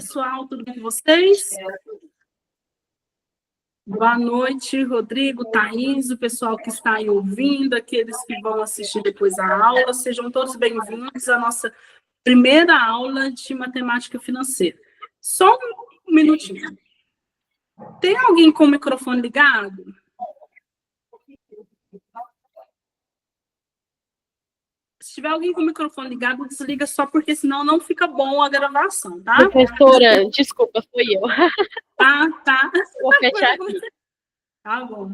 Pessoal, tudo bem com vocês? Boa noite, Rodrigo, Thaís, o pessoal que está aí ouvindo, aqueles que vão assistir depois a aula, sejam todos bem-vindos à nossa primeira aula de matemática financeira. Só um minutinho. Tem alguém com o microfone ligado? Se tiver alguém com o microfone ligado, desliga só, porque senão não fica bom a gravação, tá? Professora, desculpa, foi eu. Tá. Vou fechar aqui. Tá bom.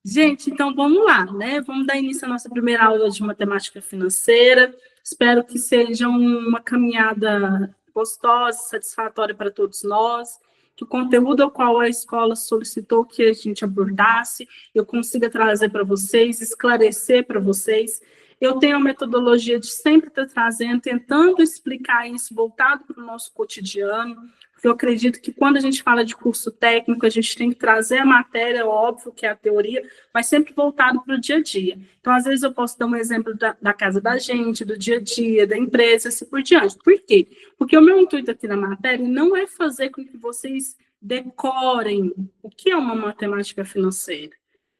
Gente, então vamos lá, né? Vamos dar início à nossa primeira aula de matemática financeira. Espero que seja uma caminhada gostosa, satisfatória para todos nós, que o conteúdo ao qual a escola solicitou que a gente abordasse, eu consiga trazer para vocês, esclarecer para vocês. Eu tenho a metodologia de sempre estar trazendo, tentando explicar isso voltado para o nosso cotidiano, porque eu acredito que quando a gente fala de curso técnico, a gente tem que trazer a matéria, óbvio que é a teoria, mas sempre voltado para o dia a dia. Então, às vezes, eu posso dar um exemplo da casa da gente, do dia a dia, da empresa, assim por diante. Por quê? Porque o meu intuito aqui na matéria não é fazer com que vocês decorem o que é uma matemática financeira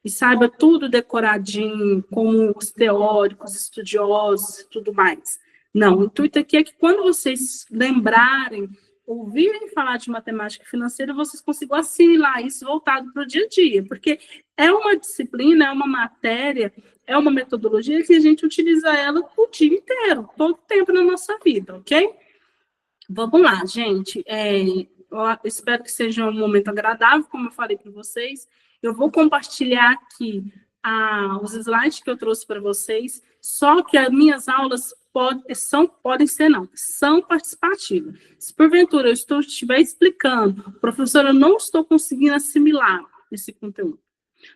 e saiba tudo decoradinho, como os teóricos, estudiosos e tudo mais. Não, o intuito aqui é que quando vocês lembrarem, ouvirem falar de matemática financeira, vocês consigam assimilar isso voltado para o dia a dia, porque é uma disciplina, é uma matéria, é uma metodologia que a gente utiliza ela o dia inteiro, todo tempo na nossa vida, ok? Vamos lá, gente. Eu espero que seja um momento agradável, como eu falei para vocês. Eu vou compartilhar aqui os slides que eu trouxe para vocês, só que as minhas aulas são participativas. Se porventura eu estiver explicando, professora, eu não estou conseguindo assimilar esse conteúdo.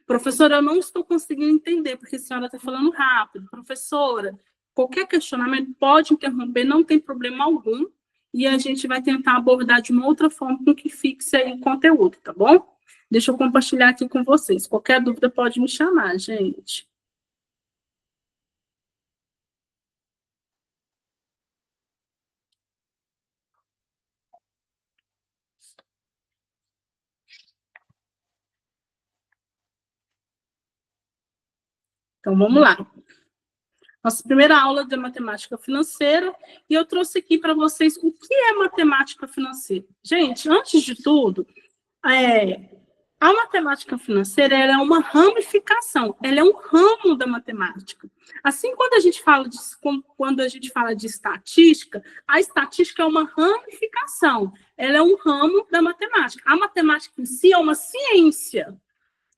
Professora, eu não estou conseguindo entender, porque a senhora está falando rápido. Professora, qualquer questionamento pode interromper, não tem problema algum, e a gente vai tentar abordar de uma outra forma com que fixe aí o conteúdo, tá bom? Deixa eu compartilhar aqui com vocês. Qualquer dúvida pode me chamar, gente. Então, vamos lá. Nossa primeira aula de matemática financeira, e eu trouxe aqui para vocês o que é matemática financeira. Gente, antes de tudo, a matemática financeira ela é uma ramificação, ela é um ramo da matemática. Assim, quando a gente fala de estatística, a estatística é uma ramificação, ela é um ramo da matemática. A matemática em si é uma ciência.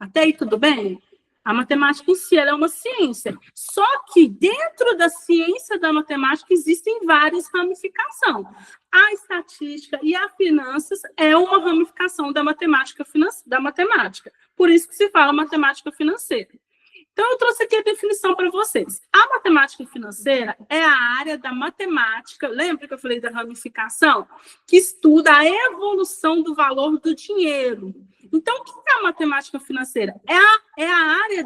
Até aí tudo bem? A matemática em si ela é uma ciência. Só que dentro da ciência da matemática existem várias ramificações. A estatística e a finanças é uma ramificação da matemática. Por isso que se fala matemática financeira. Então, eu trouxe aqui a definição para vocês. A matemática financeira é a área da matemática, lembra que eu falei da ramificação? Que estuda a evolução do valor do dinheiro. Então, o que é a matemática financeira? É a área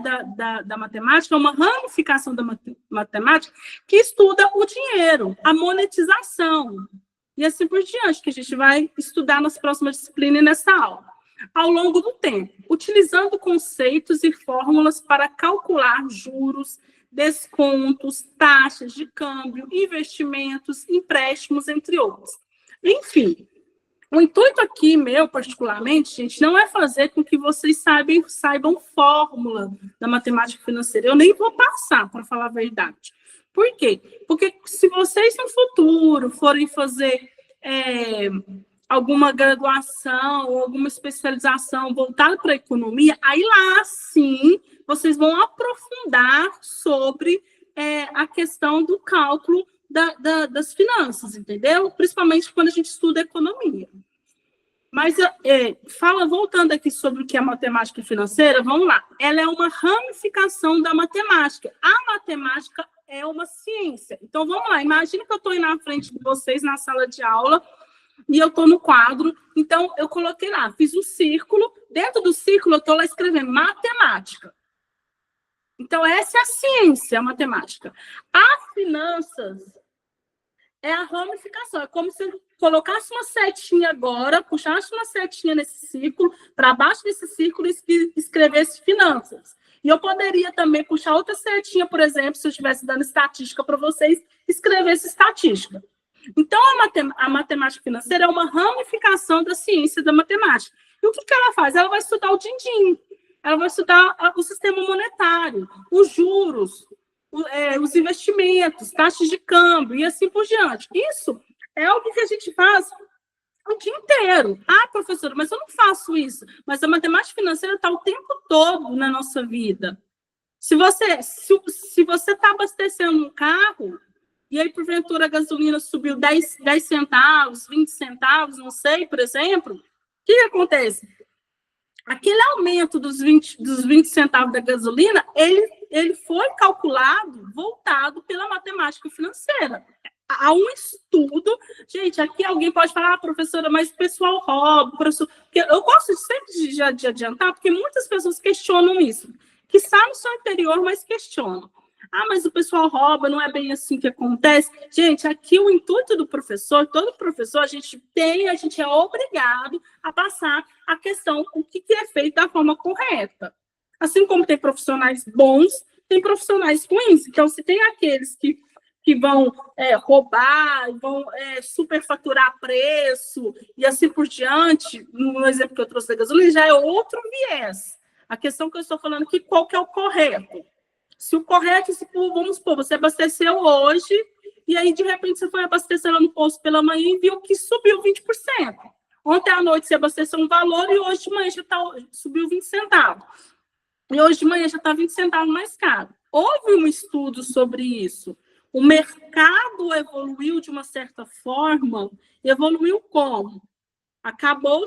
da matemática, uma ramificação da matemática que estuda o dinheiro, a monetização, e assim por diante, que a gente vai estudar nas próximas disciplinas e nessa aula. Ao longo do tempo, utilizando conceitos e fórmulas para calcular juros, descontos, taxas de câmbio, investimentos, empréstimos, entre outros. Enfim, o intuito aqui, meu, particularmente, gente, não é fazer com que vocês saibam fórmula da matemática financeira. Eu nem vou passar, para falar a verdade. Por quê? Porque se vocês no futuro forem fazer alguma graduação ou alguma especialização voltada para a economia, aí lá sim vocês vão aprofundar sobre a questão do cálculo das finanças, entendeu? Principalmente quando a gente estuda economia. Mas, voltando aqui sobre o que é matemática financeira, vamos lá. Ela é uma ramificação da matemática. A matemática é uma ciência. Então, vamos lá. Imagina que eu estou aí na frente de vocês, na sala de aula, e eu estou no quadro. Então, eu coloquei lá, fiz um círculo. Dentro do círculo, eu estou lá escrevendo matemática. Então, essa é a ciência, a matemática. As finanças É a ramificação. É como se eu colocasse uma setinha agora, puxasse uma setinha nesse círculo, para baixo desse círculo e escrevesse finanças. E eu poderia também puxar outra setinha, por exemplo, se eu estivesse dando estatística para vocês, escrevesse estatística. Então, a matemática financeira é uma ramificação da ciência da matemática. E o que ela faz? Ela vai estudar o din-din, ela vai estudar o sistema monetário, os juros, os investimentos, taxas de câmbio e assim por diante. Isso é algo que a gente faz o dia inteiro. Ah, professora, mas eu não faço isso. Mas a matemática financeira está o tempo todo na nossa vida. Se você está abastecendo um carro, e aí, porventura, a gasolina subiu 10 centavos, 20 centavos, não sei, por exemplo, o que acontece? Aquele aumento dos 20 centavos da gasolina, ele foi calculado, voltado pela matemática financeira. Há um estudo, gente, aqui alguém pode falar, professora, mas o pessoal rouba, professor... Eu gosto sempre de adiantar, porque muitas pessoas questionam isso, que sabem o seu interior, mas questionam. Ah, mas o pessoal rouba, não é bem assim que acontece. Gente, aqui o intuito do professor, todo professor, a gente é obrigado a passar a questão, o que é feito da forma correta. Assim como tem profissionais bons, tem profissionais ruins. Então, se tem aqueles que vão roubar, vão superfaturar preço e assim por diante, no exemplo que eu trouxe da gasolina, já é outro viés. A questão que eu estou falando aqui, qual que é o correto? Se o correto, vamos supor, você abasteceu hoje e aí, de repente, você foi abastecer lá no posto pela manhã e viu que subiu 20%. Ontem à noite você abasteceu um valor e hoje de manhã já subiu 20 centavos. E hoje de manhã já está 20 centavos mais caro. Houve um estudo sobre isso. O mercado evoluiu de uma certa forma. Evoluiu como? Acabou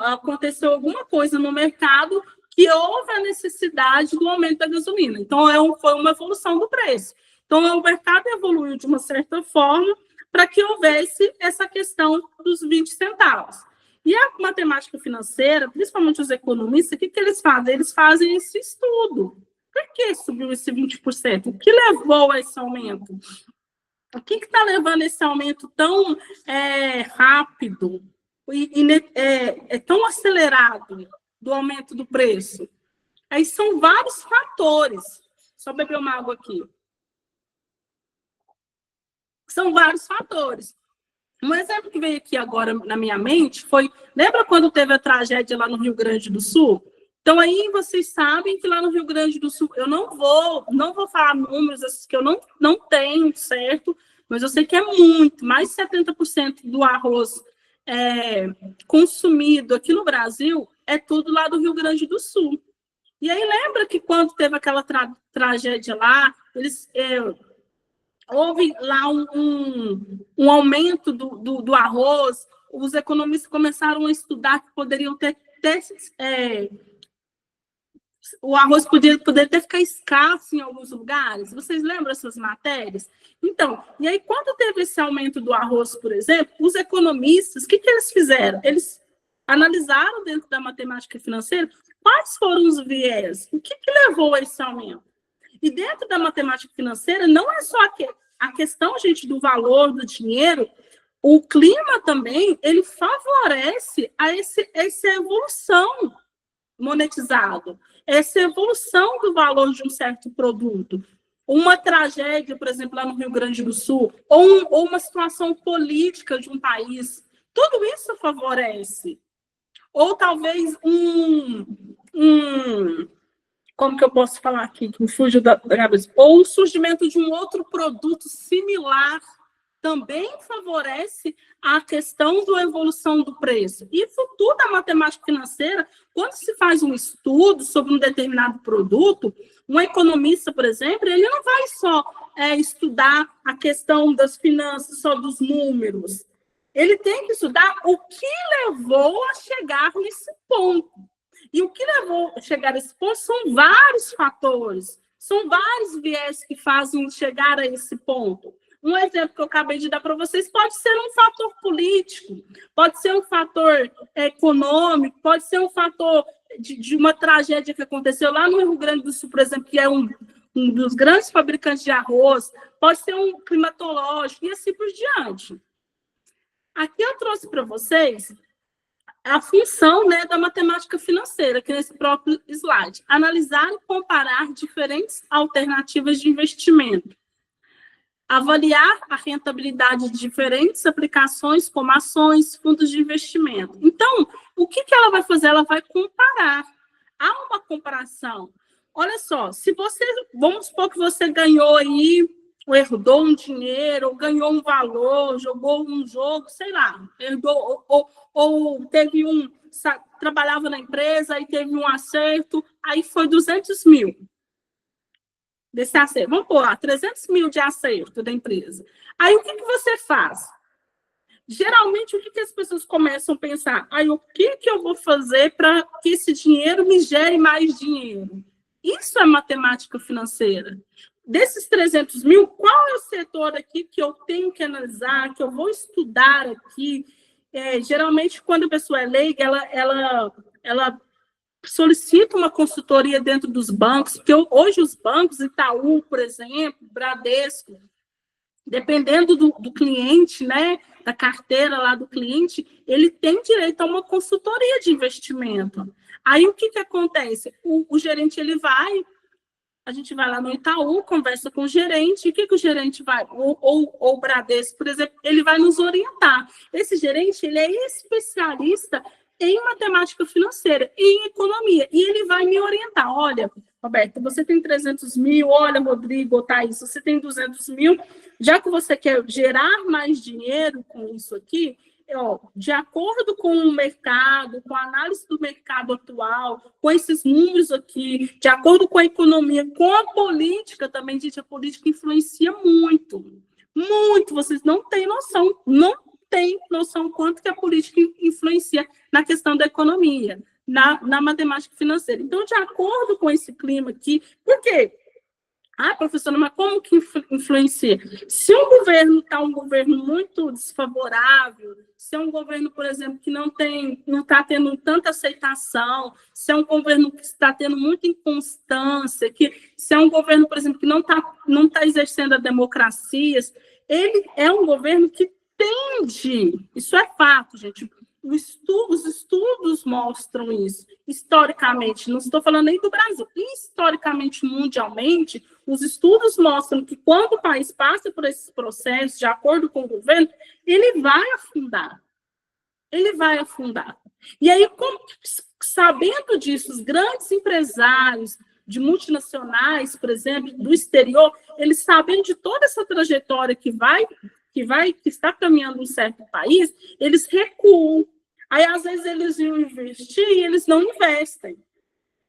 aconteceu alguma coisa no mercado que houve a necessidade do aumento da gasolina. Então, foi uma evolução do preço. Então, o mercado evoluiu de uma certa forma para que houvesse essa questão dos 20 centavos. E a matemática financeira, principalmente os economistas, o que eles fazem? Eles fazem esse estudo. Por que subiu esse 20%? O que levou a esse aumento? O que está levando esse aumento tão rápido e tão acelerado do aumento do preço? Aí são vários fatores. Só beber uma água aqui. São vários fatores. Um exemplo que veio aqui agora na minha mente foi... Lembra quando teve a tragédia lá no Rio Grande do Sul? Então, aí vocês sabem que lá no Rio Grande do Sul, eu não vou falar números que eu não tenho, certo? Mas eu sei que é muito, mais de 70% do arroz consumido aqui no Brasil é tudo lá do Rio Grande do Sul. E aí, lembra que quando teve aquela tragédia lá, houve lá um aumento do arroz, os economistas começaram a estudar que poderiam ter o arroz poderia até ficar escasso em alguns lugares. Vocês lembram essas matérias? Então, e aí, quando teve esse aumento do arroz, por exemplo, os economistas, o que eles fizeram? Eles analisaram dentro da matemática financeira quais foram os viés, o que levou a esse aumento. E dentro da matemática financeira, não é só a questão, gente, do valor do dinheiro, o clima também, ele favorece essa evolução monetizado, essa evolução do valor de um certo produto. Uma tragédia, por exemplo, lá no Rio Grande do Sul, ou uma situação política de um país, tudo isso favorece. Ou talvez como que eu posso falar aqui, que me fugiu da cabeça, ou o surgimento de um outro produto similar também favorece a questão da evolução do preço. Isso tudo a matemática financeira, quando se faz um estudo sobre um determinado produto, um economista, por exemplo, ele não vai só estudar a questão das finanças, só dos números. Ele tem que estudar o que levou a chegar nesse ponto. E o que levou a chegar nesse ponto são vários fatores, são vários viés que fazem chegar a esse ponto. Um exemplo que eu acabei de dar para vocês pode ser um fator político, pode ser um fator econômico, pode ser um fator de uma tragédia que aconteceu lá no Rio Grande do Sul, por exemplo, que é um dos grandes fabricantes de arroz, pode ser um climatológico e assim por diante. Aqui eu trouxe para vocês a função, né, da matemática financeira, aqui nesse próprio slide. Analisar e comparar diferentes alternativas de investimento. Avaliar a rentabilidade de diferentes aplicações, como ações, fundos de investimento. Então, o que ela vai fazer? Ela vai comparar. Há uma comparação. Olha só, se você, vamos supor que você ganhou aí, ou herdou um dinheiro, ou ganhou um valor, jogou um jogo, sei lá, herdou, ou teve trabalhava na empresa, aí teve um acerto, aí foi 200 mil. Desse acerto. Vamos pôr lá, 300 mil de acerto da empresa. Aí, o que você faz? Geralmente, o que as pessoas começam a pensar? Aí, o que eu vou fazer para que esse dinheiro me gere mais dinheiro? Isso é matemática financeira. Desses 300 mil, qual é o setor aqui que eu tenho que analisar, que eu vou estudar aqui? Geralmente, quando a pessoa é leiga, ela solicita uma consultoria dentro dos bancos, porque hoje os bancos, Itaú, por exemplo, Bradesco, dependendo do cliente, né, da carteira lá do cliente, ele tem direito a uma consultoria de investimento. Aí, o que acontece? O gerente, a gente vai lá no Itaú, conversa com o gerente, e o que o gerente vai, ou o Bradesco, por exemplo, ele vai nos orientar. Esse gerente, ele é especialista em matemática financeira e em economia, e ele vai me orientar. Olha, Roberta, você tem 300 mil, olha, Rodrigo, Thaís, você tem 200 mil, já que você quer gerar mais dinheiro com isso aqui, de acordo com o mercado, com a análise do mercado atual, com esses números aqui, de acordo com a economia, com a política também, gente, a política influencia muito, muito, vocês não têm noção, não tem noção quanto que a política influencia na questão da economia, na matemática financeira. Então, de acordo com esse clima aqui, por quê? Professora, mas como que influencia? Se um governo está um governo muito desfavorável, se é um governo, por exemplo, que não está tendo tanta aceitação, se é um governo que está tendo muita inconstância, se é um governo, por exemplo, que não tá exercendo a democracia, ele é um governo que tende, isso é fato, gente, os estudos mostram isso, historicamente, não estou falando nem do Brasil, historicamente, mundialmente, os estudos mostram que quando o país passa por esses processos, de acordo com o governo, ele vai afundar. Ele vai afundar. E aí, sabendo disso, os grandes empresários de multinacionais, por exemplo, do exterior, eles sabendo de toda essa trajetória que está caminhando um certo país, eles recuam. Aí, às vezes, eles iam investir e eles não investem.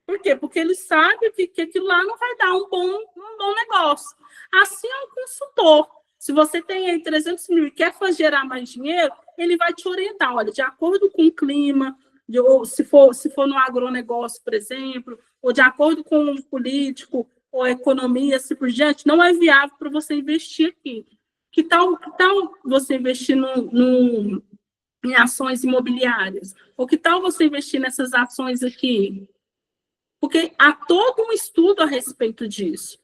Por quê? Porque eles sabem que aquilo lá não vai dar um bom negócio. Assim é um consultor. Se você tem aí 300 mil e quer gerar mais dinheiro, ele vai te orientar. Olha, de acordo com o clima, ou se for no agronegócio, por exemplo, ou de acordo com o político, ou a economia, assim por diante, não é viável para você investir aqui. Que tal você investir em ações imobiliárias? Ou que tal você investir nessas ações aqui? Porque há todo um estudo a respeito disso.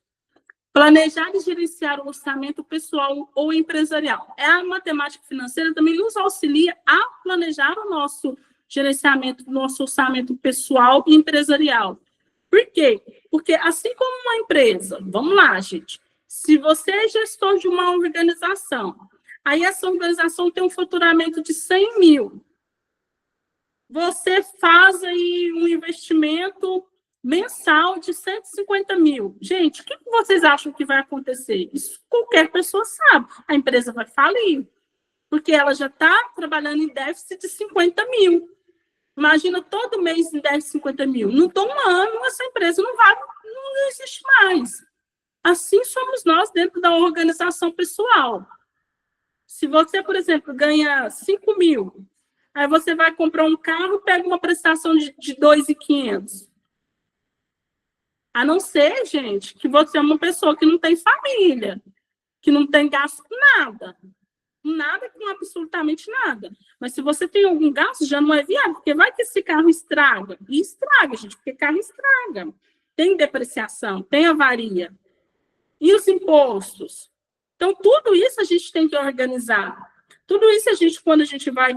Planejar e gerenciar o orçamento pessoal ou empresarial. A matemática financeira também nos auxilia a planejar o nosso gerenciamento, o nosso orçamento pessoal e empresarial. Por quê? Porque assim como uma empresa, vamos lá, gente, se você é gestor de uma organização, aí essa organização tem um faturamento de 100 mil, você faz aí um investimento mensal de 150 mil. Gente, o que vocês acham que vai acontecer? Isso qualquer pessoa sabe. A empresa vai falir, porque ela já está trabalhando em déficit de 50 mil. Imagina todo mês em déficit de 50 mil. Não dá um ano, essa empresa não existe mais. Assim somos nós dentro da organização pessoal. Se você, por exemplo, ganha 5 mil, aí você vai comprar um carro, pega uma prestação de 2.500. A não ser, gente, que você é uma pessoa que não tem família, que não tem gasto com nada. Nada com absolutamente nada. Mas se você tem algum gasto, já não é viável, porque vai que esse carro estraga. E estraga, gente, porque carro estraga. Tem depreciação, tem avaria. E os impostos? Então, tudo isso a gente tem que organizar. Tudo isso quando a gente vai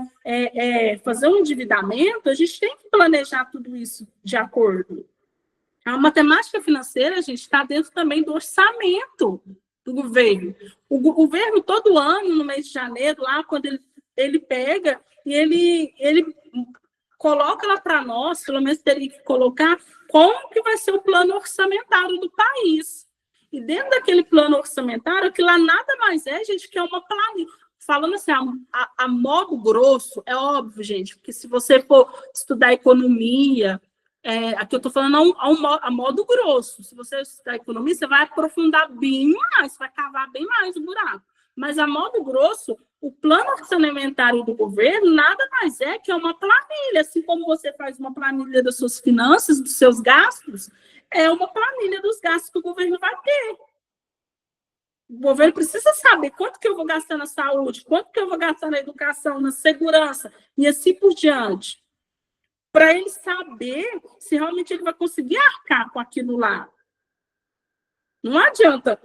fazer um endividamento, a gente tem que planejar tudo isso de acordo. A matemática financeira, a gente está dentro também do orçamento do governo. O governo, todo ano, no mês de janeiro, lá, quando ele pega e ele coloca lá para nós, pelo menos teria que colocar, como que vai ser o plano orçamentário do país. E dentro daquele plano orçamentário, que lá nada mais é, gente, que é uma planilha. Falando assim, a modo grosso, é óbvio, gente, porque se você for estudar economia, aqui eu estou falando a modo grosso. Se você estudar economia, você vai aprofundar bem mais, vai cavar bem mais o buraco. Mas a modo grosso, o plano orçamentário do governo nada mais é que uma planilha. Assim como você faz uma planilha das suas finanças, dos seus gastos, é uma planilha dos gastos que o governo vai ter. O governo precisa saber quanto que eu vou gastar na saúde, quanto que eu vou gastar na educação, na segurança, e assim por diante. Para ele saber se realmente ele vai conseguir arcar com aquilo lá. Não adianta.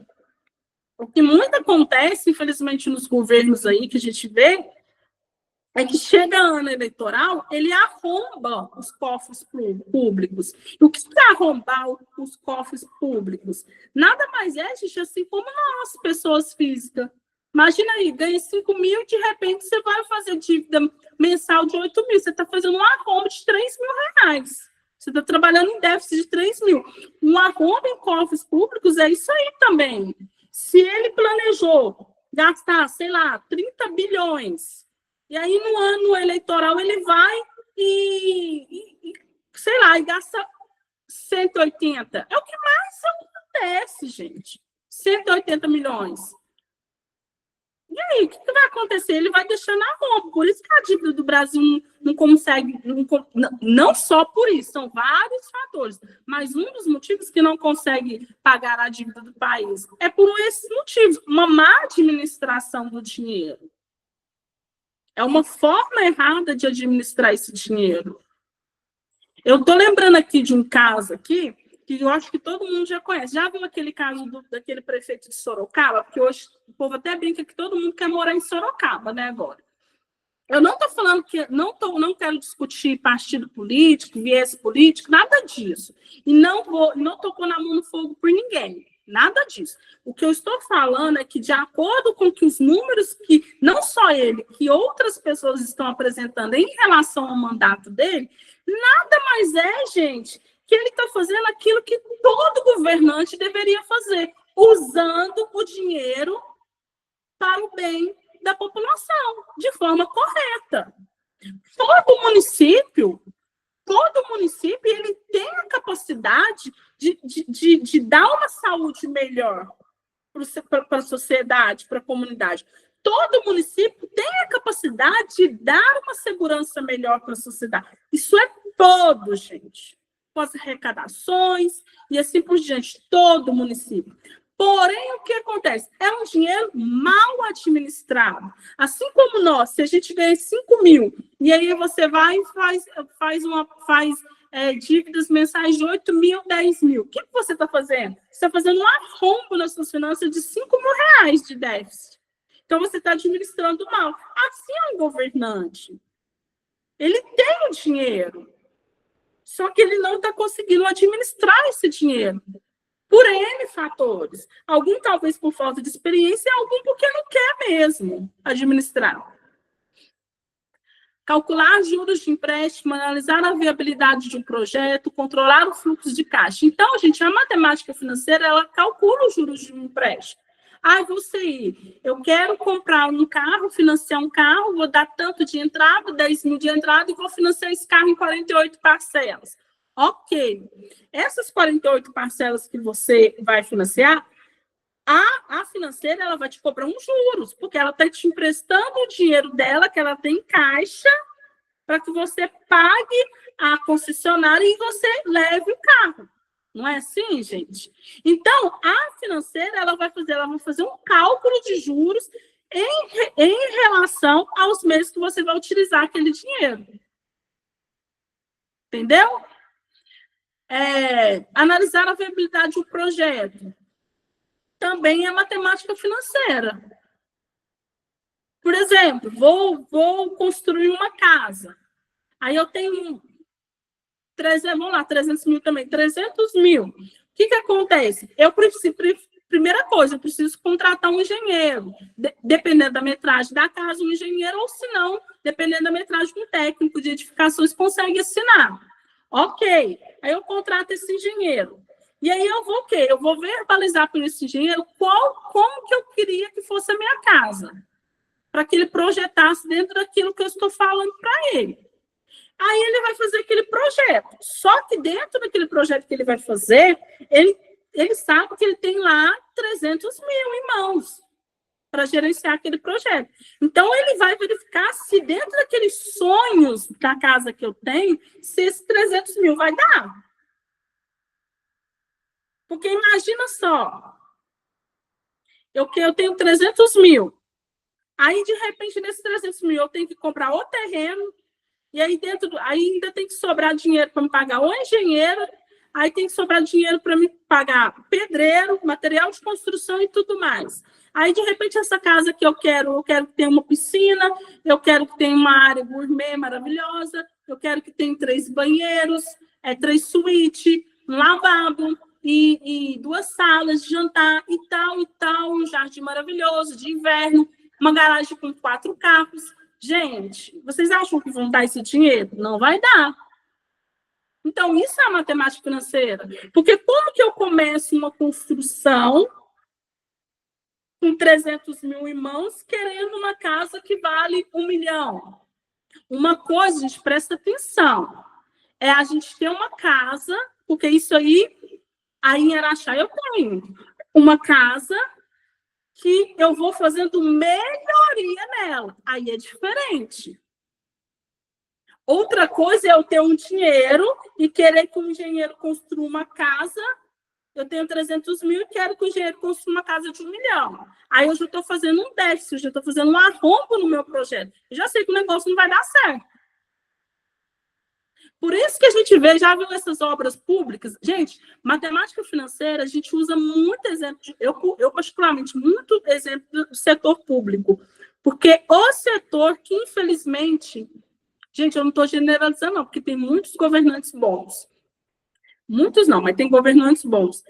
O que muito acontece, infelizmente, nos governos aí que a gente vê, é que chega ano eleitoral, ele arromba os cofres públicos. E o que é arrombar os cofres públicos? Nada mais é, gente, assim como nós, pessoas físicas. Imagina aí, ganha 5 mil, de repente você vai fazer dívida mensal de 8 mil. Você está fazendo um arrombo de 3 mil reais. Você está trabalhando em déficit de 3 mil. Um arrombo em cofres públicos é isso aí também. Se ele planejou gastar, sei lá, 30 bilhões, e aí no ano eleitoral ele vai sei lá, e gasta 180. É o que mais acontece, gente. 180 milhões. E aí, o que vai acontecer? Ele vai deixando a roupa. Por isso que a dívida do Brasil não consegue, não só por isso, são vários fatores, mas um dos motivos que não consegue pagar a dívida do país é por esses motivos, uma má administração do dinheiro. É uma forma errada de administrar esse dinheiro. Eu estou lembrando aqui de um caso aqui, que eu acho que todo mundo já conhece. Já viu aquele caso daquele prefeito de Sorocaba? Porque hoje o povo até brinca que todo mundo quer morar em Sorocaba, né, agora. Eu não estou falando que... Não quero discutir partido político, viés político, nada disso. E não estou pondo a mão no fogo por ninguém. Nada disso. O que eu estou falando é que, de acordo com que os números que, não só ele, que outras pessoas estão apresentando em relação ao mandato dele, nada mais é, gente, que ele está fazendo aquilo que todo governante deveria fazer, usando o dinheiro para o bem da população, de forma correta. Todo município ele tem a capacidade de dar uma saúde melhor para a sociedade, para a comunidade. Todo município tem a capacidade de dar uma segurança melhor para a sociedade. Isso é todo, gente. Com as arrecadações e assim por diante, todo município. Porém, o que acontece? É um dinheiro mal administrado. Assim como nós, se a gente ganha 5 mil, e aí você vai e faz dívidas mensais de 8 mil, 10 mil. O que você está fazendo? Você está fazendo um arrombo nas suas finanças de 5 mil reais de déficit. Então, você está administrando mal. Assim é um governante. Ele tem o dinheiro, só que ele não está conseguindo administrar esse dinheiro. Por N fatores. Algum talvez por falta de experiência, e algum porque não quer mesmo administrar. Calcular juros de empréstimo, analisar a viabilidade de um projeto, controlar o fluxo de caixa. Então, gente, a matemática financeira, ela calcula os juros de um empréstimo. Eu quero comprar um carro, financiar um carro, vou dar tanto de entrada, 10 mil de entrada, e vou financiar esse carro em 48 parcelas. Ok. Essas 48 parcelas que você vai financiar, a financeira ela vai te cobrar uns juros, porque ela está te emprestando o dinheiro dela, que ela tem em caixa, para que você pague a concessionária e você leve o carro. Não é assim, gente? Então, a financeira ela vai fazer um cálculo de juros em relação aos meses que você vai utilizar aquele dinheiro. Entendeu? Analisar a viabilidade do projeto. também é matemática financeira. Por exemplo, vou construir uma casa. Aí eu tenho 300, vamos lá, 300 mil também, 300 mil. O que acontece? Primeira coisa, eu preciso contratar um engenheiro, dependendo da metragem da casa, um engenheiro, ou se não, dependendo da metragem, um técnico de edificações consegue assinar. Ok, aí eu contrato esse engenheiro. E aí eu vou o quê? Eu vou verbalizar para esse engenheiro como que eu queria que fosse a minha casa, para que ele projetasse dentro daquilo que eu estou falando para ele. Aí ele vai fazer aquele projeto. Só que dentro daquele projeto que ele vai fazer, ele sabe que ele tem lá 300 mil em mãos para gerenciar aquele projeto. Então, ele vai verificar se dentro daqueles sonhos da casa que eu tenho, se esses 300 mil vai dar. Porque imagina só, eu tenho 300 mil. Aí, de repente, nesses 300 mil, eu tenho que comprar o terreno, e aí ainda tem que sobrar dinheiro para me pagar o engenheiro, aí tem que sobrar dinheiro para me pagar pedreiro, material de construção e tudo mais. Aí, de repente, essa casa que eu quero que tenha uma piscina, eu quero que tenha uma área gourmet maravilhosa, eu quero que tenha 3 banheiros, 3 suítes, um lavabo e 2 salas de jantar e tal, um jardim maravilhoso de inverno, uma garagem com 4 carros. Gente, vocês acham que vão dar esse dinheiro? Não vai dar. Então, isso é a matemática financeira. Porque como que eu começo uma construção com 300 mil em mãos, querendo uma casa que vale 1 milhão? Uma coisa, gente, presta atenção, é a gente ter uma casa, porque isso aí em Araxá eu tenho uma casa que eu vou fazendo melhoria nela. Aí é diferente. Outra coisa é eu ter um dinheiro e querer que um engenheiro construa uma casa. Eu tenho 300 mil e quero que o engenheiro construa uma casa de 1 milhão. Aí eu já estou fazendo um déficit, eu já estou fazendo um arrombo no meu projeto. Eu já sei que o negócio não vai dar certo. Por isso que a gente já viu essas obras públicas. Gente, matemática financeira, a gente usa muito exemplo, eu particularmente, muito exemplo do setor público. Porque o setor que, infelizmente, gente, eu não estou generalizando, não, porque tem muitos governantes bons. Muitos não, mas tem governantes bons.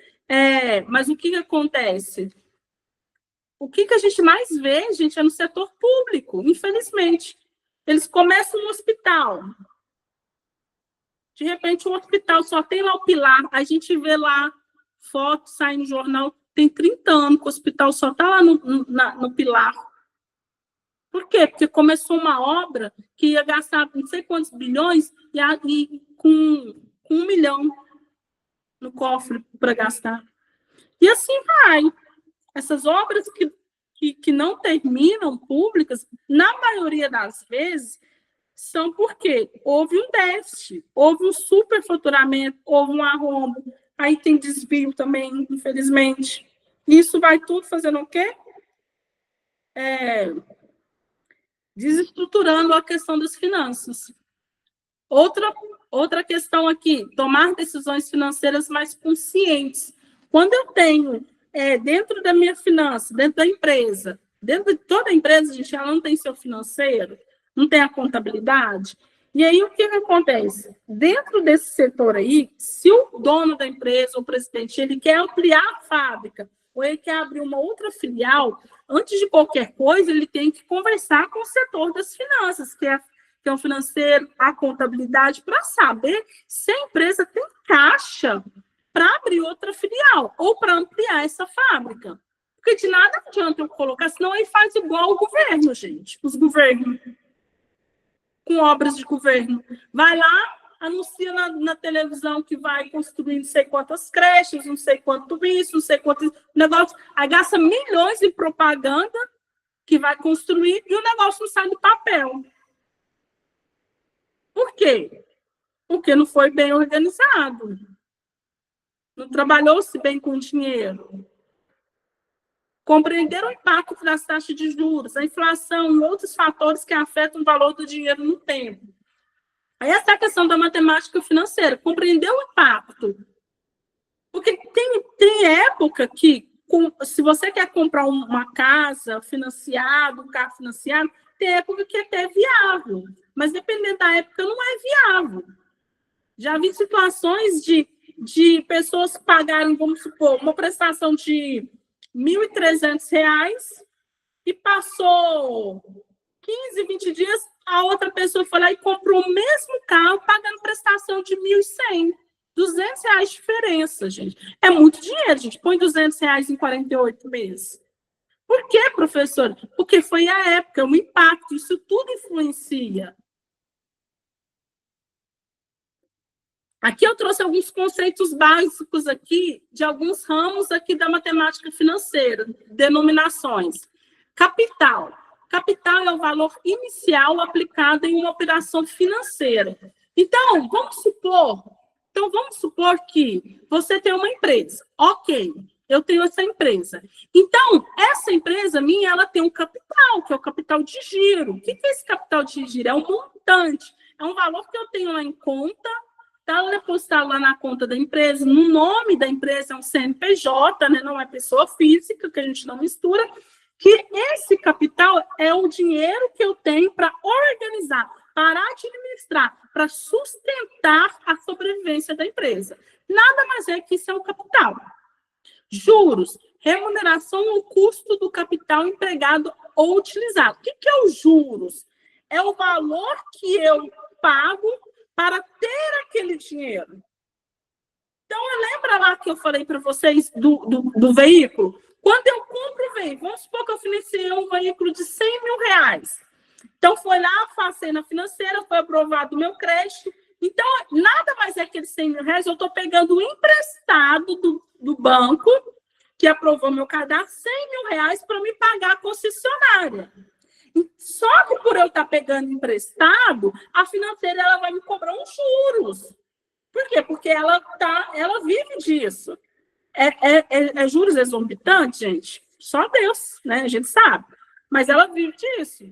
Mas o que acontece? O que a gente mais vê, gente, é no setor público, infelizmente. Eles começam no hospital. De repente, o hospital só tem lá o pilar. A gente vê lá foto, sai no jornal, tem 30 anos que o hospital só está lá no pilar. Por quê? Porque começou uma obra que ia gastar não sei quantos bilhões e com 1 milhão no cofre para gastar. E assim vai. Essas obras que não terminam públicas, na maioria das vezes, são porque houve um déficit, houve um superfaturamento, houve um arrombo, aí tem desvio também, infelizmente. Isso vai tudo fazendo o quê? Desestruturando a questão das finanças. Outra questão aqui, tomar decisões financeiras mais conscientes. Quando eu tenho, dentro da minha finança, dentro da empresa, dentro de toda a empresa, gente, ela não tem seu financeiro, não tem a contabilidade. E aí, o que acontece? Dentro desse setor aí, se o dono da empresa, o presidente, ele quer ampliar a fábrica, ou ele quer abrir uma outra filial, antes de qualquer coisa, ele tem que conversar com o setor das finanças, que é o financeiro, a contabilidade, para saber se a empresa tem caixa para abrir outra filial, ou para ampliar essa fábrica. Porque de nada adianta eu colocar, senão aí faz igual o governo, gente. Os governos com obras de governo. Vai lá, anuncia na televisão que vai construir não sei quantas creches, não sei quanto isso, não sei quanto negócio. Aí gasta milhões em propaganda que vai construir e o negócio não sai do papel. Por quê? Porque não foi bem organizado. Não trabalhou-se bem com o dinheiro. Compreender o impacto das taxas de juros, a inflação e outros fatores que afetam o valor do dinheiro no tempo. Essa é a questão da matemática financeira, compreender o impacto. Porque tem época que se você quer comprar uma casa financiada, um carro financiado, tem época que é até viável, mas dependendo da época não é viável. Já vi situações de pessoas que pagaram, vamos supor, uma prestação de R$ 1.300 e passou 15, 20 dias, a outra pessoa foi lá e comprou o mesmo carro pagando prestação de 1.100. R$ 200 de diferença, gente. É muito dinheiro, gente. Põe R$ 200 em 48 meses. Por quê, professor? Porque foi a época, o impacto, isso tudo influencia. Aqui eu trouxe alguns conceitos básicos aqui, de alguns ramos aqui da matemática financeira, denominações. Capital. Capital é o valor inicial aplicado em uma operação financeira. Então, vamos supor que você tem uma empresa. Ok, eu tenho essa empresa. Então, essa empresa minha, ela tem um capital, que é o capital de giro. O que é esse capital de giro? É um montante. É um valor que eu tenho lá em conta, está depositado lá na conta da empresa, no nome da empresa é um CNPJ, né? Não é pessoa física, que a gente não mistura, que esse capital é o dinheiro que eu tenho para organizar, para administrar, para sustentar a sobrevivência da empresa. Nada mais é que isso é o capital. Juros, remuneração ou custo do capital empregado ou utilizado. O que é os juros? É o valor que eu pago para ter aquele dinheiro. Então, lembra lá que eu falei para vocês do veículo? Quando eu compro o veículo, vamos supor que eu financiei um veículo de R$ 100.000. Então, foi lá, passei na financeira, foi aprovado o meu crédito. Então, nada mais é que aqueles R$ 100.000, eu estou pegando emprestado do banco, que aprovou meu cadastro, R$ 100.000 para me pagar a concessionária. Só que por eu estar pegando emprestado, a financeira ela vai me cobrar uns juros. Por quê? Porque ela vive disso. É juros exorbitantes, gente? Só Deus, né? A gente sabe. Mas ela vive disso.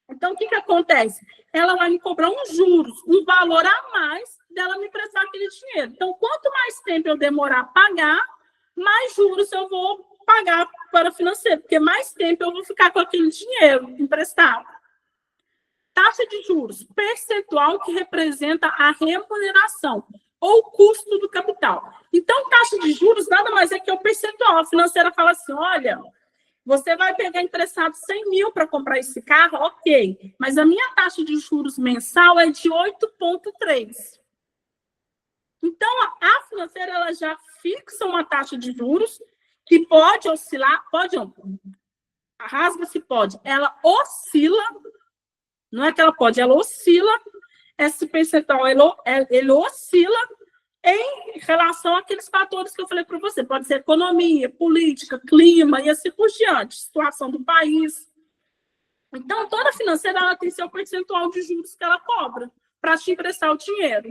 Então, o que acontece? Ela vai me cobrar uns juros, um valor a mais dela me emprestar aquele dinheiro. Então, quanto mais tempo eu demorar a pagar, mais juros eu vou pagar para o financeiro, porque mais tempo eu vou ficar com aquele dinheiro emprestado. Taxa de juros, percentual que representa a remuneração ou custo do capital. Então, taxa de juros nada mais é que o percentual. A financeira fala assim, olha, você vai pegar emprestado 100 mil para comprar esse carro, ok, mas a minha taxa de juros mensal é de 8,3. Então, a financeira ela já fixa uma taxa de juros que pode oscilar, rasga-se pode, ela oscila, não é que ela pode, ela oscila, esse percentual, ele oscila em relação àqueles fatores que eu falei para você, pode ser economia, política, clima e assim por diante, situação do país. Então, toda financeira ela tem seu percentual de juros que ela cobra para te emprestar o dinheiro.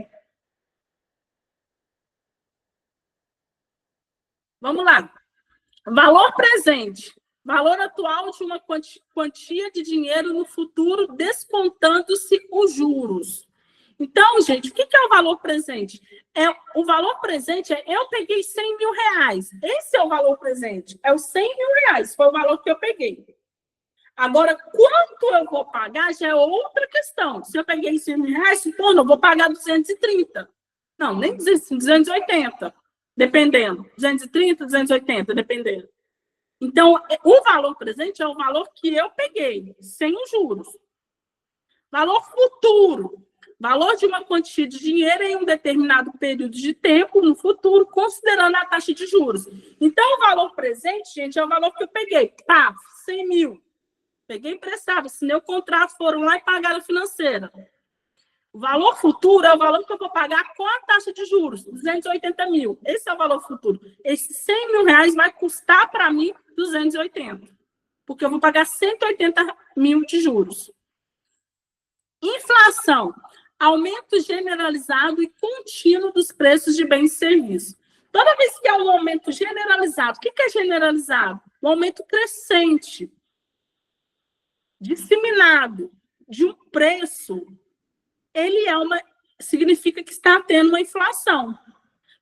Vamos lá. Valor presente. Valor atual de uma quantia de dinheiro no futuro, descontando-se os juros. Então, gente, o que é o valor presente? O valor presente eu peguei R$ 100.000. Esse é o valor presente. É os R$ 100.000. Foi o valor que eu peguei. Agora, quanto eu vou pagar já é outra questão. Se eu peguei R$ 100.000, pô, não vou pagar 230. Não, nem 280. Dependendo. 230, 280, dependendo. Então, o valor presente é o valor que eu peguei, sem os juros. Valor futuro. Valor de uma quantia de dinheiro em um determinado período de tempo no futuro, considerando a taxa de juros. Então, o valor presente, gente, é o valor que eu peguei. Pá, 100 mil. Peguei emprestado, assinei o contrato, foram lá e pagaram a financeira. O valor futuro é o valor que eu vou pagar com a taxa de juros, 280 mil. Esse é o valor futuro. Esses 100 mil reais vai custar para mim 280, porque eu vou pagar 180 mil de juros. Inflação, aumento generalizado e contínuo dos preços de bens e serviços. Toda vez que há um aumento generalizado, o que é generalizado? Um aumento crescente, disseminado, de um preço, significa que está tendo uma inflação.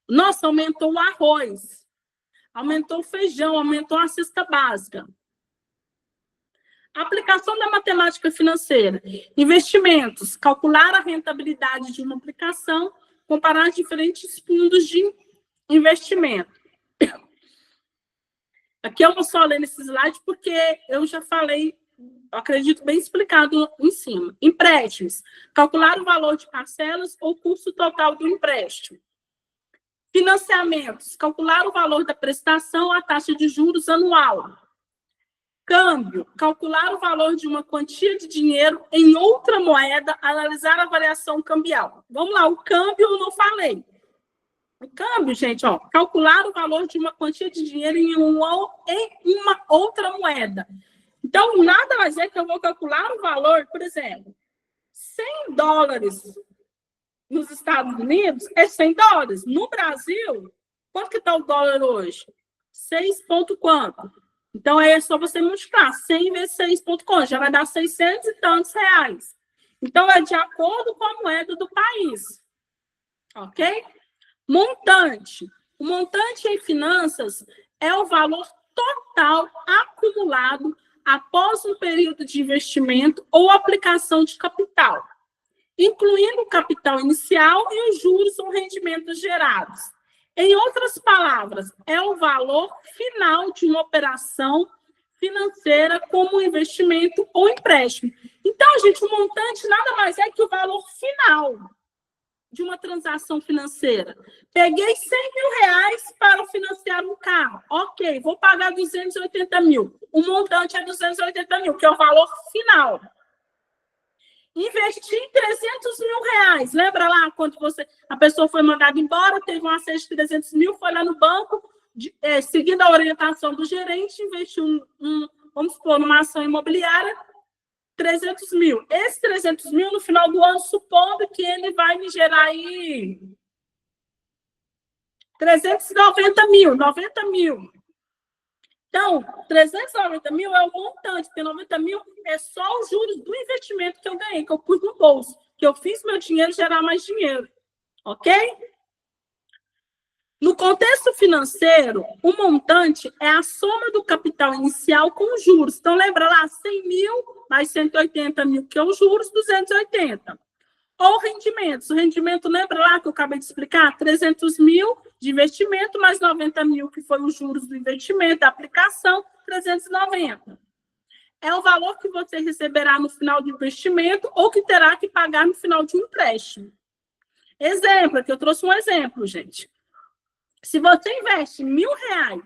Nossa, aumentou o arroz. aumentou o feijão, aumentou a cesta básica. Aplicação da matemática financeira. Investimentos. Calcular a rentabilidade de uma aplicação, comparar diferentes fundos de investimento. Aqui eu vou só ler nesse slide porque eu já falei, acredito, bem explicado em cima. Empréstimos. Calcular o valor de parcelas ou custo total do empréstimo. Financiamentos. Calcular o valor da prestação, a taxa de juros anual. Câmbio, calcular o valor de uma quantia de dinheiro em outra moeda, analisar a variação cambial. Vamos lá, o câmbio eu não falei. O câmbio, gente, ó, calcular o valor de uma quantia de dinheiro em uma outra moeda. Então, nada mais é que eu vou calcular o valor, por exemplo, 100 dólares nos Estados Unidos é 100 dólares. No Brasil, quanto que está o dólar hoje? 6 ponto quanto? Então, é só você multiplicar 100 vezes 6 ponto quanto? Já vai dar 600 e tantos reais. Então, é de acordo com a moeda do país. Ok? Montante. O montante em finanças é o valor total acumulado após um período de investimento ou aplicação de capital, incluindo o capital inicial e os juros ou rendimentos gerados. Em outras palavras, é o valor final de uma operação financeira como investimento ou empréstimo. Então, gente, o montante nada mais é que o valor final de uma transação financeira. Peguei 100 mil reais para financiar um carro. Ok, vou pagar 280 mil. O montante é 280 mil, que é o valor final. Investi 300 mil reais. Lembra lá quando a pessoa foi mandada embora, teve um acesso de 300 mil, foi lá no banco, seguindo a orientação do gerente, investiu vamos supor, numa ação imobiliária, 300 mil. Esse 300 mil, no final do ano, supondo que ele vai me gerar aí 390 mil, 90 mil. Então, 390 mil é o montante, porque 90 mil é só os juros do investimento que eu ganhei, que eu pus no bolso, que eu fiz meu dinheiro gerar mais dinheiro. Ok? No contexto financeiro, o montante é a soma do capital inicial com os juros. Então, lembra lá, 100 mil mais 180 mil, que é os juros, 280. Ou rendimentos. O rendimento, lembra lá que eu acabei de explicar? 300 mil de investimento, mais 90 mil, que foi os juros do investimento, da aplicação, 390. É o valor que você receberá no final do investimento ou que terá que pagar no final de um empréstimo. Exemplo, aqui eu trouxe um exemplo, gente. Se você investe R$1.000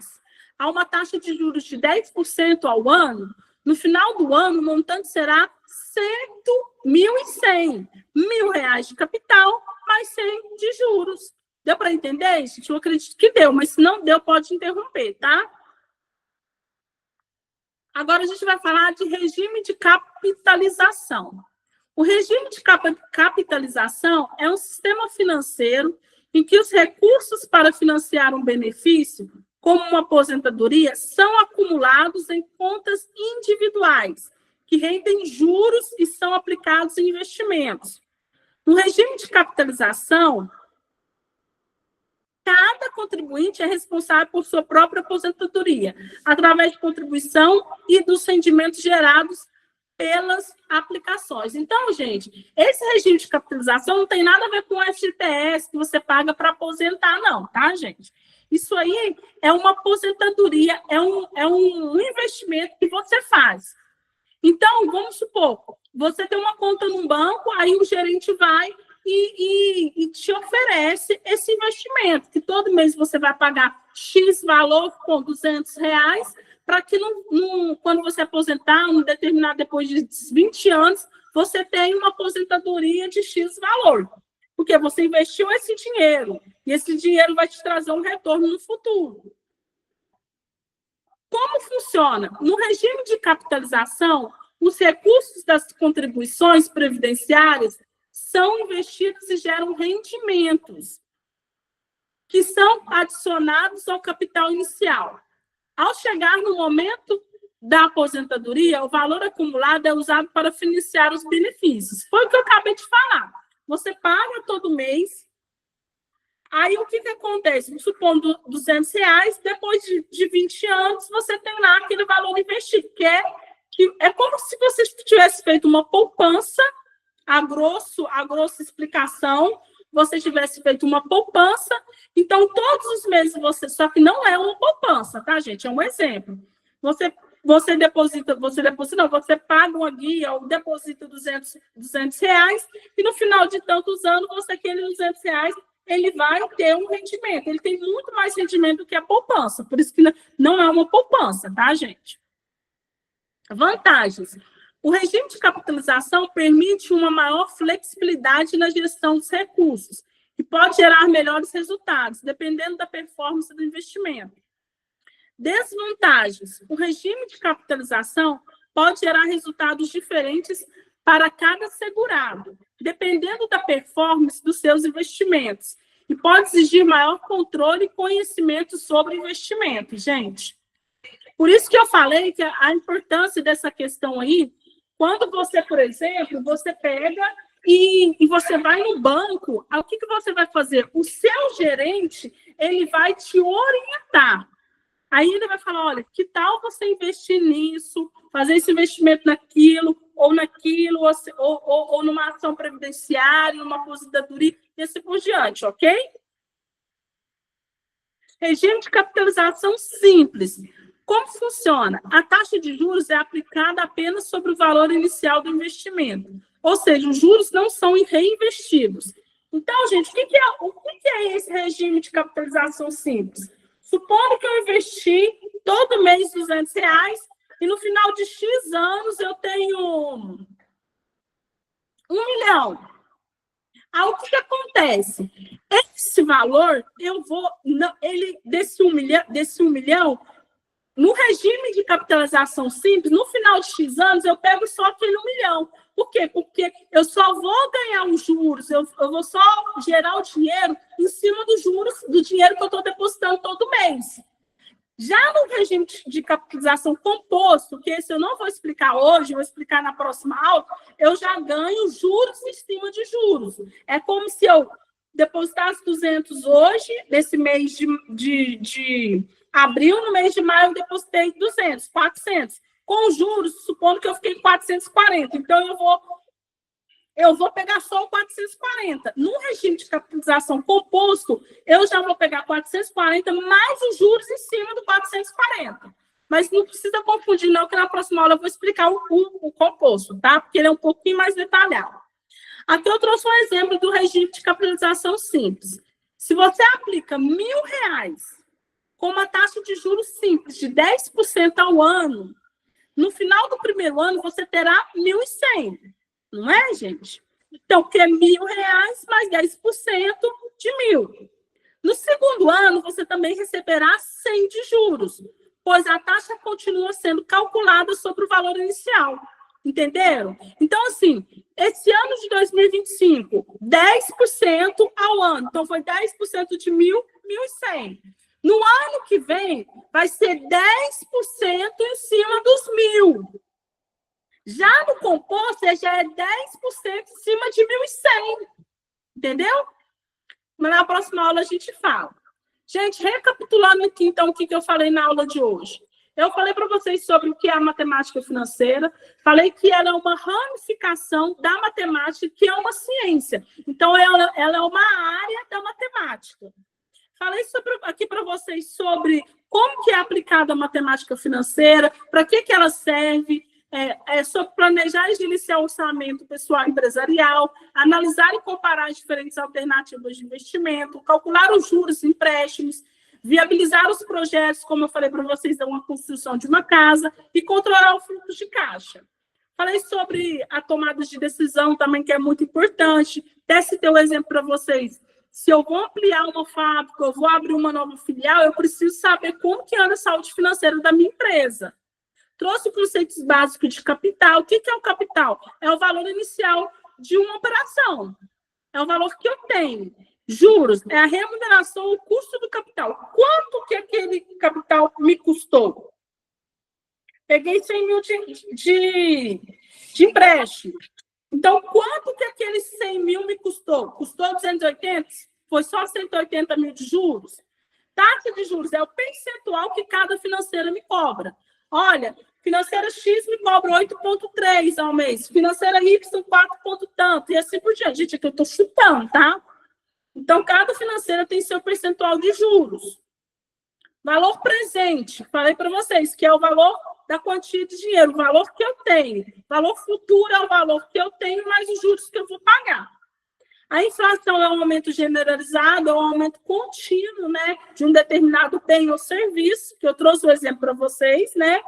a uma taxa de juros de 10% ao ano, no final do ano, o montante será 1.100. R$1.000 de capital, mais 100 de juros. Deu para entender, gente? Eu acredito que deu, mas se não deu, pode interromper, tá? Agora a gente vai falar de regime de capitalização. O regime de capitalização é um sistema financeiro em que os recursos para financiar um benefício, como uma aposentadoria, são acumulados em contas individuais, que rendem juros e são aplicados em investimentos. No regime de capitalização, cada contribuinte é responsável por sua própria aposentadoria, através de contribuição e dos rendimentos gerados pelas aplicações. Então, gente, esse regime de capitalização não tem nada a ver com o FGTS que você paga para aposentar, não, tá, gente? Isso aí é uma aposentadoria, é um investimento que você faz. Então, vamos supor, você tem uma conta num banco, aí o gerente vai e te oferece esse investimento, que todo mês você vai pagar X valor com R$200, para que quando você aposentar, depois de 20 anos, você tenha uma aposentadoria de X valor. Porque você investiu esse dinheiro, e esse dinheiro vai te trazer um retorno no futuro. Como funciona? No regime de capitalização, os recursos das contribuições previdenciárias são investidos e geram rendimentos, que são adicionados ao capital inicial. Ao chegar no momento da aposentadoria, o valor acumulado é usado para financiar os benefícios. Foi o que eu acabei de falar. Você paga todo mês Aí, o que acontece? Supondo R$200, depois de 20 anos, você tem lá aquele valor investido, que é como se você tivesse feito uma poupança, a grosso explicação, você tivesse feito uma poupança, então, todos os meses só que não é uma poupança, tá, gente? É um exemplo. Você deposita, não, você paga uma guia ou deposita R$200, e no final de tantos anos, aquele R$200, ele vai ter um rendimento. Ele tem muito mais rendimento do que a poupança. Por isso que não é uma poupança, tá, gente? Vantagens. O regime de capitalização permite uma maior flexibilidade na gestão dos recursos e pode gerar melhores resultados, dependendo da performance do investimento. Desvantagens. O regime de capitalização pode gerar resultados diferentes para cada segurado, dependendo da performance dos seus investimentos, e pode exigir maior controle e conhecimento sobre investimento, gente. Por isso que eu falei que a importância dessa questão aí, quando você, por exemplo, você pega e você vai no banco, o que você vai fazer? O seu gerente, ele vai te orientar. Aí ele vai falar, olha, que tal você investir nisso, fazer esse investimento naquilo, ou numa ação previdenciária, numa aposentadoria, e assim por diante, ok? Regime de capitalização simples. Como funciona? A taxa de juros é aplicada apenas sobre o valor inicial do investimento, ou seja, os juros não são reinvestidos. Então, gente, o que é esse regime de capitalização simples? Supondo que eu investi todo mês R$200 e no final de X anos eu tenho 1 milhão. Aí o que acontece? Esse valor, desse 1 milhão, no regime de capitalização simples, no final de X anos, eu pego só aquele 1 milhão. Por quê? Porque eu só vou ganhar os juros, eu vou só gerar o dinheiro em cima dos juros, do dinheiro que eu estou depositando todo mês. Já no regime de capitalização composto, que esse eu não vou explicar hoje, vou explicar na próxima aula, eu já ganho juros em cima de juros. É como se eu depositasse 200 hoje, nesse mês de abril, no mês de maio eu depositei 200, 400. Com juros, supondo que eu fiquei 440. Então, eu vou pegar só o 440. No regime de capitalização composto, eu já vou pegar 440 mais os juros em cima do 440. Mas não precisa confundir, não, que na próxima aula eu vou explicar o composto, tá? Porque ele é um pouquinho mais detalhado. Aqui eu trouxe um exemplo do regime de capitalização simples. Se você aplica R$1.000 com uma taxa de juros simples de 10% ao ano, no final do primeiro ano, você terá 1.100, não é, gente? Então, que é R$1.000 mais 10% de 1.000. No segundo ano, você também receberá 100 de juros, pois a taxa continua sendo calculada sobre o valor inicial. Entenderam? Então, assim, esse ano de 2025, 10% ao ano. Então, foi 10% de 1.000, 1.100. No ano que vem, vai ser 10% em cima dos 1.000. Já no composto, já é 10% em cima de 1.100. Entendeu? Mas na próxima aula a gente fala. Gente, recapitulando aqui, então, o que eu falei na aula de hoje. Eu falei para vocês sobre o que é a matemática financeira, falei que ela é uma ramificação da matemática, que é uma ciência. Então, ela é uma área da matemática. Falei aqui para vocês sobre como que é aplicada a matemática financeira, para que ela serve, sobre planejar e gerenciar o orçamento pessoal e empresarial, analisar e comparar as diferentes alternativas de investimento, calcular os juros e empréstimos, viabilizar os projetos, como eu falei para vocês, da uma construção de uma casa e controlar o fluxo de caixa. Falei sobre a tomada de decisão também, que é muito importante. Até citei um exemplo para vocês. Se eu vou ampliar uma fábrica, eu vou abrir uma nova filial, eu preciso saber como que anda a saúde financeira da minha empresa. Trouxe conceitos básicos de capital. O que é o capital? É o valor inicial de uma operação. É o valor que eu tenho. Juros é a remuneração, o custo do capital. Quanto que aquele capital me custou? Peguei 100 mil de empréstimo. Então, quanto que aqueles 100 mil me custou? Custou 280? Foi só 180 mil de juros? Taxa de juros é o percentual que cada financeira me cobra. Olha, financeira X me cobra 8,3 ao mês, financeira Y 4 ponto tanto, e assim por diante. Gente, aqui eu estou chutando, tá? Então, cada financeira tem seu percentual de juros. Valor presente, falei para vocês, que é o valor da quantia de dinheiro, o valor que eu tenho. Valor futuro é o valor que eu tenho, mais os juros que eu vou pagar. A inflação é um aumento generalizado, é um aumento contínuo, né, de um determinado bem ou serviço, que eu trouxe o exemplo para vocês, né?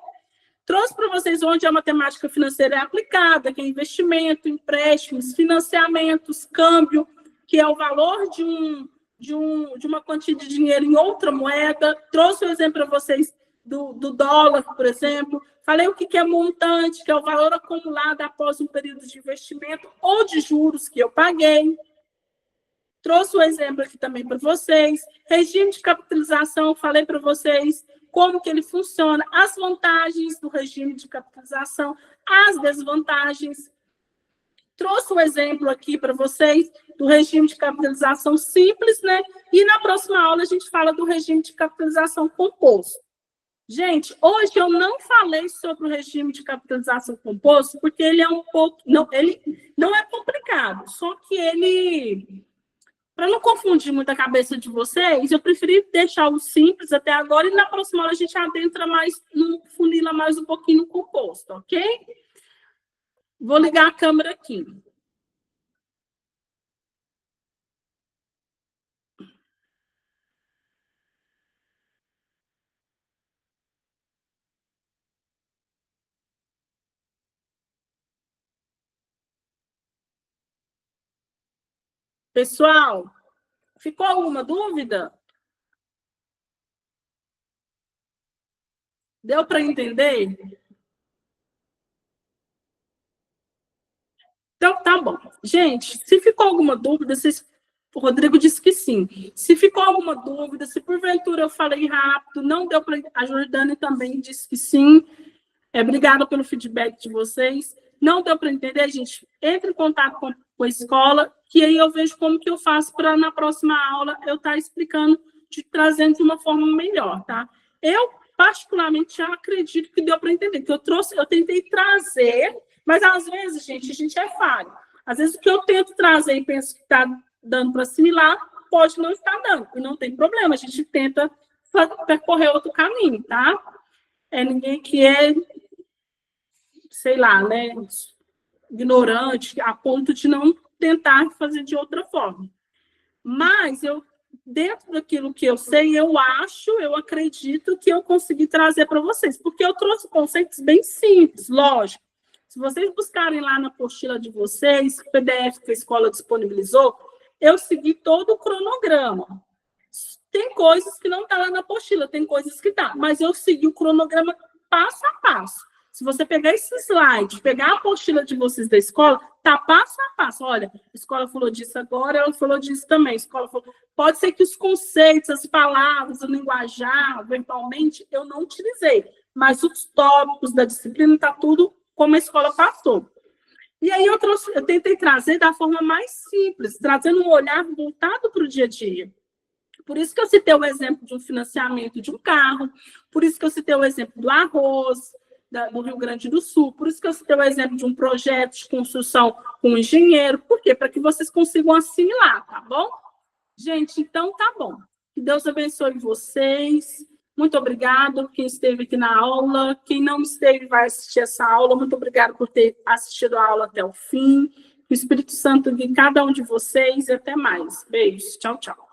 Trouxe para vocês onde a matemática financeira é aplicada, que é investimento, empréstimos, financiamentos, câmbio, que é o valor de uma quantia de dinheiro em outra moeda. Trouxe o exemplo para vocês do dólar, por exemplo. Falei o que é montante, que é o valor acumulado após um período de investimento ou de juros que eu paguei. Trouxe o exemplo aqui também para vocês. Regime de capitalização, falei para vocês como que ele funciona, as vantagens do regime de capitalização, as desvantagens. Trouxe o exemplo aqui para vocês do regime de capitalização simples, né? E na próxima aula a gente fala do regime de capitalização composto. Gente, hoje eu não falei sobre o regime de capitalização composto, porque ele é um pouco... Não, ele não é complicado, só que ele... Para não confundir muito a cabeça de vocês, eu preferi deixar o simples até agora, e na próxima aula a gente adentra mais, funila mais um pouquinho no composto, ok? Vou ligar a câmera aqui. Pessoal, ficou alguma dúvida? Deu para entender? Então, tá bom. Gente, se ficou alguma dúvida, o Rodrigo disse que sim. Se ficou alguma dúvida, se porventura eu falei rápido, não deu para... A Jordânia também disse que sim. Obrigada pelo feedback de vocês. Não deu para entender, gente? Entre em contato com a escola, que aí eu vejo como que eu faço para, na próxima aula, eu estar explicando, trazendo de uma forma melhor, tá? Eu, particularmente, já acredito que deu para entender, que eu tentei trazer, mas às vezes, gente, a gente é falho. Às vezes o que eu tento trazer e penso que está dando para assimilar, pode não estar dando, e não tem problema, a gente tenta percorrer outro caminho, tá? Ninguém que é, sei lá, né, ignorante, a ponto de não tentar fazer de outra forma. Mas eu, dentro daquilo que eu sei, eu acredito que eu consegui trazer para vocês, porque eu trouxe conceitos bem simples, lógico. Se vocês buscarem lá na apostila de vocês, o PDF que a escola disponibilizou, eu segui todo o cronograma. Tem coisas que não estão lá na apostila, tem coisas que tá, mas eu segui o cronograma passo a passo. Se você pegar esse slide, pegar a apostila de vocês da escola, tá passo a passo. Olha, a escola falou disso agora, ela falou disso também. A escola falou... Pode ser que os conceitos, as palavras, o linguajar, verbalmente, eu não utilizei, mas os tópicos da disciplina tá tudo como a escola passou. E aí eu tentei trazer da forma mais simples, trazendo um olhar voltado para o dia a dia. Por isso que eu citei o exemplo de um financiamento de um carro, por isso que eu citei o exemplo do arroz, do Rio Grande do Sul, por isso que eu citei o exemplo de um projeto de construção com um engenheiro. Por quê? Para que vocês consigam assimilar, tá bom? Gente, então tá bom. Que Deus abençoe vocês. Muito obrigado quem esteve aqui na aula. Quem não esteve vai assistir essa aula. Muito obrigado por ter assistido a aula até o fim. Que o Espírito Santo guie cada um de vocês e até mais. Beijos. Tchau, tchau.